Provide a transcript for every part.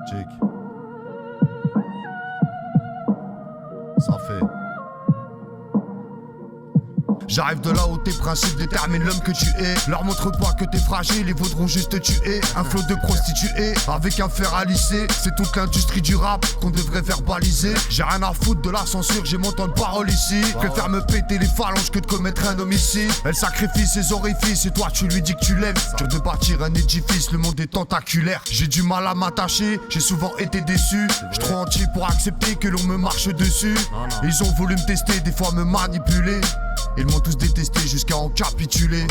Check. Ça fait. J'arrive de là où tes principes déterminent l'homme que tu es. Leur montre pas que t'es fragile, ils voudront juste te tuer. Un flot de prostituées avec un fer à lisser. C'est toute l'industrie du rap qu'on devrait verbaliser. J'ai rien à foutre de la censure, j'ai mon temps de parole ici. Préfère me péter les phalanges que de commettre un homicide. Elle sacrifie ses orifices et toi tu lui dis que tu l'aimes. Dur de bâtir un édifice, le monde est tentaculaire. J'ai du mal à m'attacher, j'ai souvent été déçu. J'suis trop entier pour accepter que l'on me marche dessus. Ils ont voulu me tester, des fois me manipuler. Ils m'ont tous détesté jusqu'à en capituler.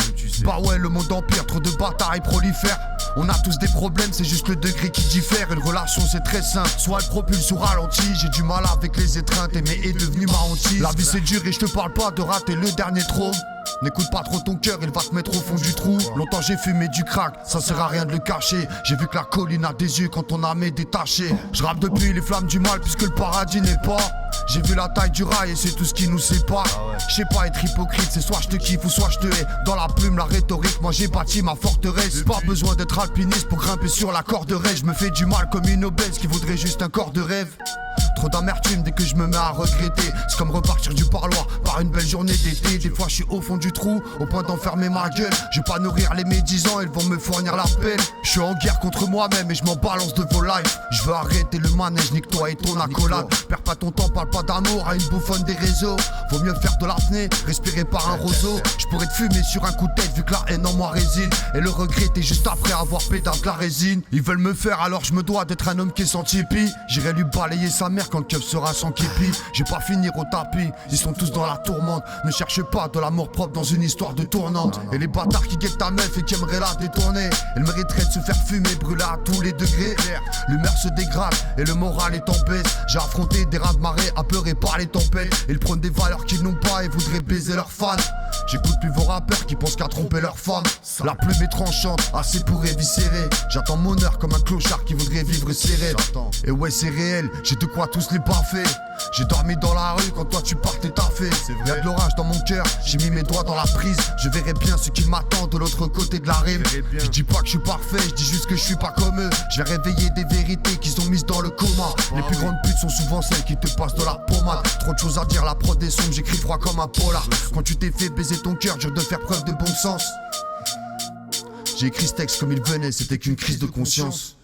Bah ouais, le monde empire, trop de bâtards et prolifèrent. On a tous des problèmes, c'est juste le degré qui diffère. Une relation c'est très simple, soit elle propulse ou ralentit. J'ai du mal avec les étreintes, aimer est devenu ma hantise. La vie c'est dur et je te parle pas de rater le dernier trône. N'écoute pas trop ton cœur, il va te mettre au fond du trou. Longtemps j'ai fumé du crack, ça sert à rien de le cacher. J'ai vu que la colline a des yeux quand on a mes détaché. Je rappe depuis les flammes du mal puisque le paradis n'est pas. J'ai vu la taille du rail et c'est tout ce qui nous sépare. Je sais pas être hypocrite, c'est soit je te kiffe ou soit je te hais. Dans la plume, la rhétorique, moi j'ai bâti ma forteresse. Pas besoin d'être alpiniste pour grimper sur la corde raide. Je me fais du mal comme une obèse qui voudrait juste un corps de rêve. Trop d'amertume dès que je me mets à regretter. C'est comme repartir du parloir par une belle journée d'été. Des fois je suis au fond du trou, au point d'enfermer ma gueule. Je vais pas nourrir les médisants, ils vont me fournir la pelle. Je suis en guerre contre moi-même et je m'en balance de vos lives. Je veux arrêter le manège, nique toi et ton accolade. Perds pas ton temps, parle pas d'amour à une bouffonne des réseaux. Vaut mieux faire de l'apnée, respirer par un roseau. Je pourrais te fumer sur un coup de tête vu que la haine en moi réside. Et le regretter juste après avoir pédale de la résine. Ils veulent me faire alors je me dois d'être un homme qui est sans tipi. J'irai lui balayer sa mère quand le keuf sera sans képi. J'ai pas finir au tapis, ils sont tous dans la tourmente. Ne cherche pas de l'amour propre dans une histoire de tournante. Et les bâtards qui guettent ta meuf et qui aimeraient la détourner, elle mériterait de se faire fumer, brûler à tous les degrés. L'humeur se dégrade et le moral est en baisse. J'ai affronté des rats de marée apeurés par les tempêtes. Ils prônent des valeurs qu'ils n'ont pas et voudraient baiser leurs fans. J'écoute plus vos rappeurs qui pensent qu'à tromper leurs femmes. La plume est tranchante, assez pour éviscérer. J'attends mon heure comme un clochard qui voudrait vivre serré. Et ouais c'est réel, j'ai de quoi tous les baffer. J'ai dormi dans la rue quand toi tu partais taffé. Y'a de l'orage dans mon cœur, j'ai mis mes doigts dans la prise. Je verrai bien ce qui m'attend de l'autre côté de la rive. Je dis pas que je suis parfait, je dis juste que je suis pas comme eux. Je vais réveiller des vérités qu'ils ont mises dans le coma. Les plus grandes putes sont souvent celles qui te passent de la pommade. Trop de choses à dire, la prod est sombre, j'écris froid comme un polar. Quand tu t'es fait baiser ton cœur, dur de faire preuve de bon sens. J'ai écrit ce texte comme il venait, c'était qu'une crise de conscience.